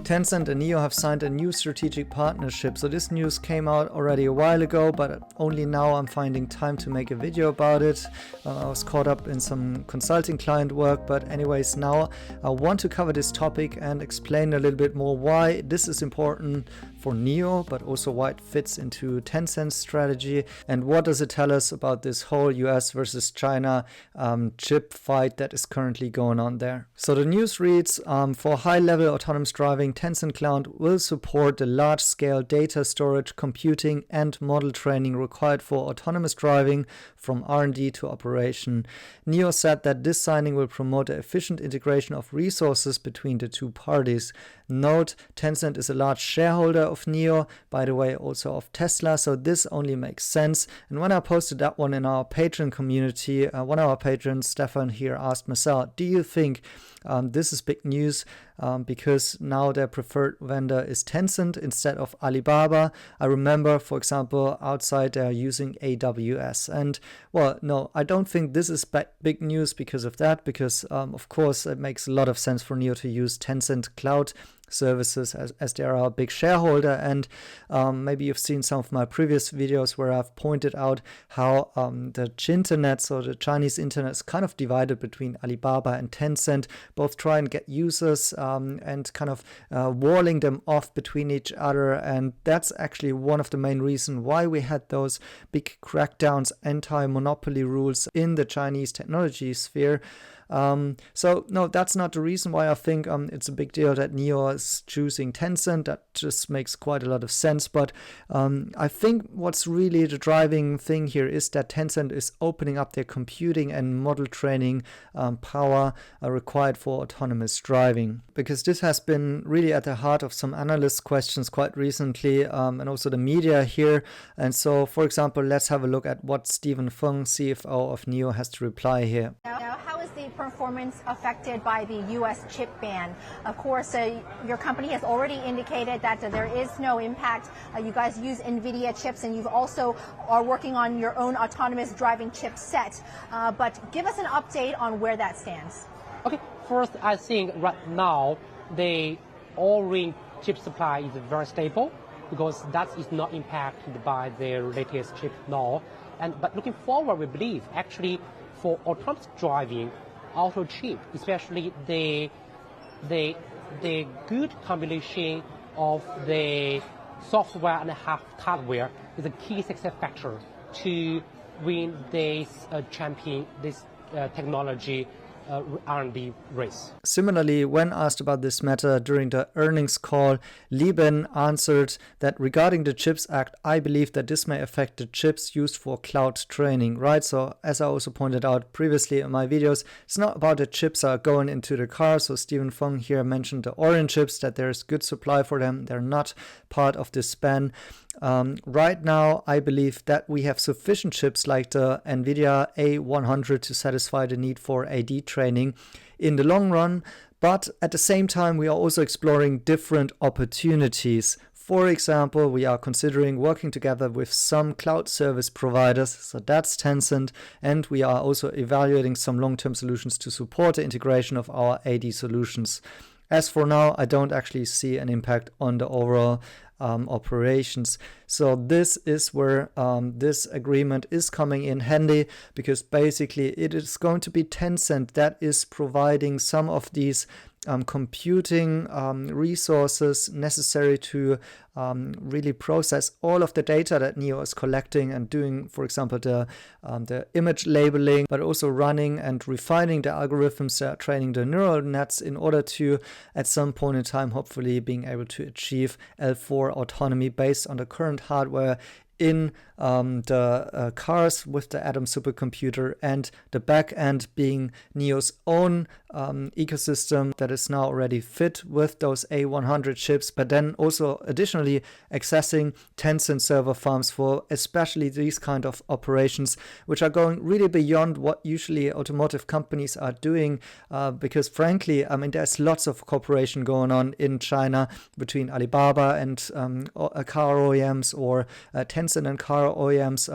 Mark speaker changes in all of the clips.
Speaker 1: Tencent and NIO have signed a new strategic partnership. So this news came out already a while ago, but only now I'm finding time to make a video about it. I was caught up in some consulting client work, but anyways, now I want to cover this topic and explain a little bit more why this is important for NIO, but also why it fits into Tencent's strategy and what does it tell us about this whole US versus China chip fight that is currently going on there. So the news reads, for high-level autonomous driving, Tencent Cloud will support the large-scale data storage, computing, and model training required for autonomous driving from R&D to operation. NIO said that this signing will promote the efficient integration of resources between the two parties. Note, Tencent is a large shareholder of NIO, by the way, also of Tesla, so this only makes sense. And when I posted that one in our Patreon community, one of our patrons, Stefan here, asked Marcel, do you think this is big news because now their preferred vendor is Tencent instead of Alibaba? I remember, for example, outside they're using AWS. And well, no, I don't think this is big news because of that, because of course it makes a lot of sense for NIO to use Tencent Cloud services as they are a big shareholder. And maybe you've seen some of my previous videos where I've pointed out how the internet, so the Chinese internet, is kind of divided between Alibaba and Tencent. Both try and get users and kind of walling them off between each other, and that's actually one of the main reasons why we had those big crackdowns, anti-monopoly rules in the Chinese technology sphere. So no, that's not the reason why I think it's a big deal that NIO is choosing Tencent. That just makes quite a lot of sense. But I think what's really the driving thing here is that Tencent is opening up their computing and model training power required for autonomous driving, because this has been really at the heart of some analyst questions quite recently, and also the media here. And so, for example, let's have a look at what Stephen Feng, CFO of NIO, has to reply here.
Speaker 2: Now, how is the performance affected by the U.S. chip ban? Of course, your company has already indicated that there is no impact. You guys use NVIDIA chips, and you also are working on your own autonomous driving chipset. But give us an update on where that stands.
Speaker 3: Okay, first, I think right now the all-ring chip supply is very stable because that is not impacted by the latest chip law. But looking forward, we believe actually for autonomous driving, auto chip, especially the good combination of the software and hardware is a key success factor to win this technology R&D race.
Speaker 1: Similarly, when asked about this matter during the earnings call, Li Ben answered that regarding the CHIPS Act, I believe that this may affect the chips used for cloud training, right? So as I also pointed out previously in my videos, it's not about the chips are going into the car. So Stephen Feng here mentioned the Orange chips, that there's good supply for them. They're not part of this ban. Right now, I believe that we have sufficient chips like the NVIDIA A100 to satisfy the need for AD training in the long run. But at the same time, we are also exploring different opportunities. For example, we are considering working together with some cloud service providers, so that's Tencent, and we are also evaluating some long-term solutions to support the integration of our AD solutions. As for now, I don't actually see an impact on the overall operations. So this is where this agreement is coming in handy, because basically it is going to be Tencent that is providing some of these computing resources necessary to really process all of the data that NIO is collecting and doing, for example, the image labeling, but also running and refining the algorithms that are training the neural nets in order to, at some point in time, hopefully being able to achieve L4 autonomy based on the current hardware in the cars with the Atom supercomputer, and the back end being NIO's own ecosystem that is now already fit with those A100 chips, but then also additionally accessing Tencent server farms for especially these kind of operations, which are going really beyond what usually automotive companies are doing, because frankly, I mean, there's lots of cooperation going on in China between Alibaba and car OEMs, or Tencent and car OEMs.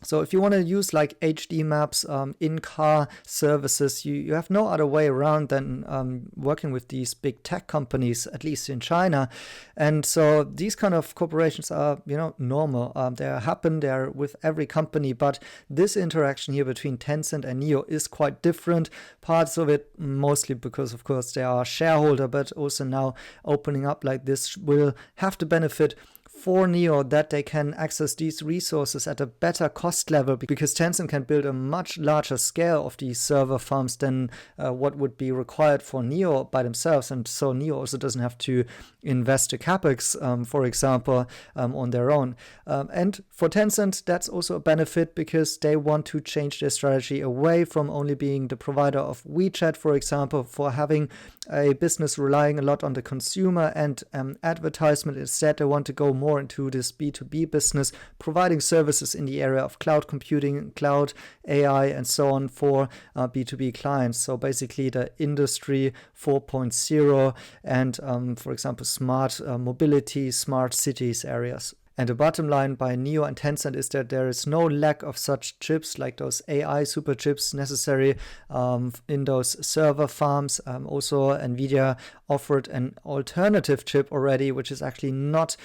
Speaker 1: So if you want to use like HD maps, in-car services, you have no other way around than working with these big tech companies, at least in China. And so these kind of corporations are, normal. They happen there with every company, but this interaction here between Tencent and NIO is quite different. Parts of it, mostly because, of course, they are a shareholder, but also now opening up like this will have to benefit for NIO that they can access these resources at a better cost level, because Tencent can build a much larger scale of these server farms than what would be required for NIO by themselves. And so NIO also doesn't have to invest the capex, for example, on their own. And for Tencent, that's also a benefit because they want to change their strategy away from only being the provider of WeChat, for example, for having a business relying a lot on the consumer and advertisement. Instead, they want to go more into this B2B business, providing services in the area of cloud computing, cloud AI, and so on for B2B clients. So basically the industry 4.0 and, for example, smart mobility, smart cities areas. And the bottom line by NIO and Tencent is that there is no lack of such chips like those AI super chips necessary in those server farms. Also, NVIDIA offered an alternative chip already, which is actually not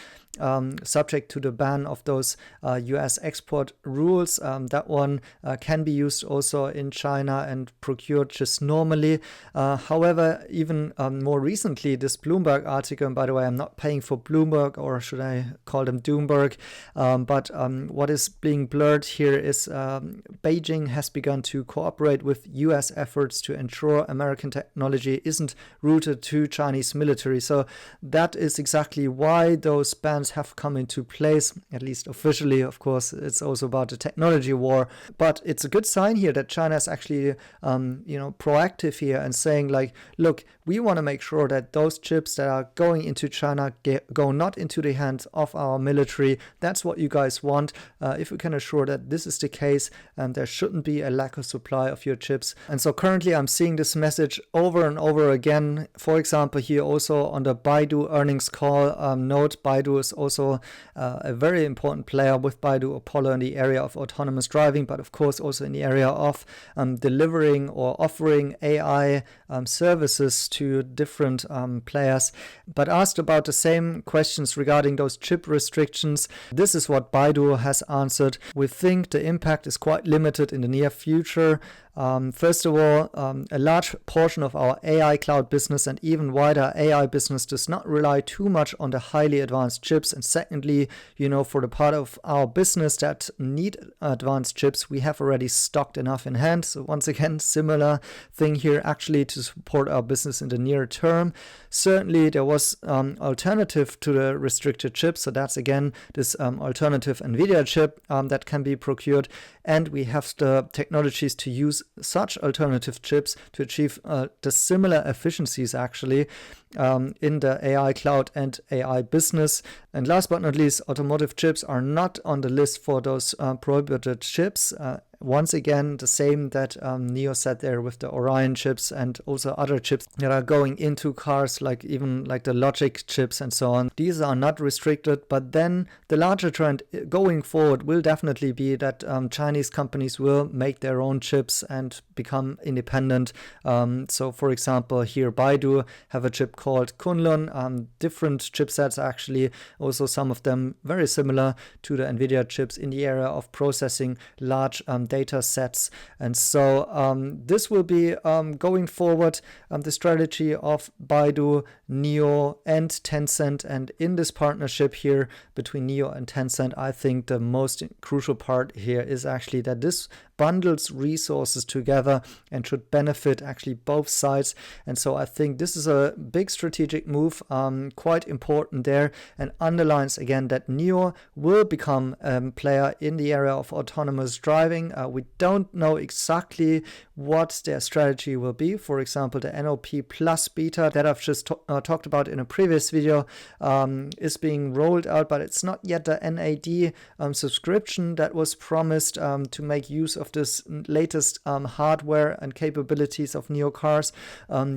Speaker 1: subject to the ban of those US export rules. That one can be used also in China and procured just normally. However, even more recently, this Bloomberg article, and by the way, I'm not paying for Bloomberg, or should I call them Doomberg, but what is being blurred here is Beijing has begun to cooperate with US efforts to ensure American technology isn't routed to Chinese military. So that is exactly why those bans have come into place, at least officially. Of course, it's also about the technology war, but it's a good sign here that China is actually, proactive here and saying like, look, we want to make sure that those chips that are going into China go not into the hands of our military. That's what you guys want. If we can assure that this is the case, there shouldn't be a lack of supply of your chips. And so currently I'm seeing this message over and over again. For example, here also on the Baidu earnings call, note Baidu is also a very important player with Baidu Apollo in the area of autonomous driving, but of course also in the area of delivering or offering AI services to different players. But asked about the same questions regarding those chip restrictions, this is what Baidu has answered. We think the impact is quite limited in the near future. First of all, a large portion of our AI cloud business and even wider AI business does not rely too much on the highly advanced chips. And secondly, for the part of our business that need advanced chips, we have already stocked enough in hand. So once again, similar thing here actually to support our business in the near term. Certainly, there was alternative to the restricted chip. So that's again this alternative NVIDIA chip that can be procured. And we have the technologies to use such alternative chips to achieve the similar efficiencies actually in the AI cloud and AI business. And last but not least, automotive chips are not on the list for those prohibited chips. Once again, the same that NIO said there with the Orion chips and also other chips that are going into cars, like even like the logic chips and so on. These are not restricted, but then the larger trend going forward will definitely be that Chinese companies will make their own chips and become independent. So for example, here Baidu have a chip called Kunlun, different chipsets actually, also some of them very similar to the NVIDIA chips in the area of processing large data sets. And so this will be going forward the strategy of Baidu, NIO, and Tencent. And in this partnership here between NIO and Tencent, I think the most crucial part here is actually that this bundles resources together and should benefit actually both sides. And so I think this is a big strategic move, quite important there, and underlines again that NIO will become a player in the area of autonomous driving. We don't know exactly what their strategy will be. For example, the NOP Plus beta that I've just talked about in a previous video is being rolled out, but it's not yet the NAD subscription that was promised to make use of this latest hardware and capabilities of NIO cars.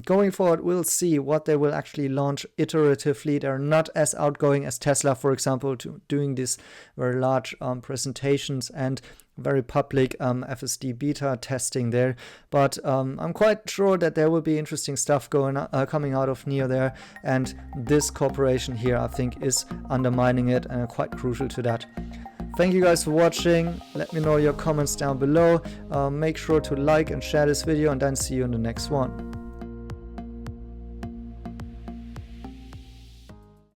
Speaker 1: Going forward, we'll see what they will actually launch iteratively. They're not as outgoing as Tesla, for example, to doing these very large presentations, and very public FSD beta testing there, but I'm quite sure that there will be interesting stuff coming out of NIO there, and this cooperation here I think is undermining it and quite crucial to that. Thank you guys for watching. Let me know your comments down below. Make sure to like and share this video, and then see you in the next one.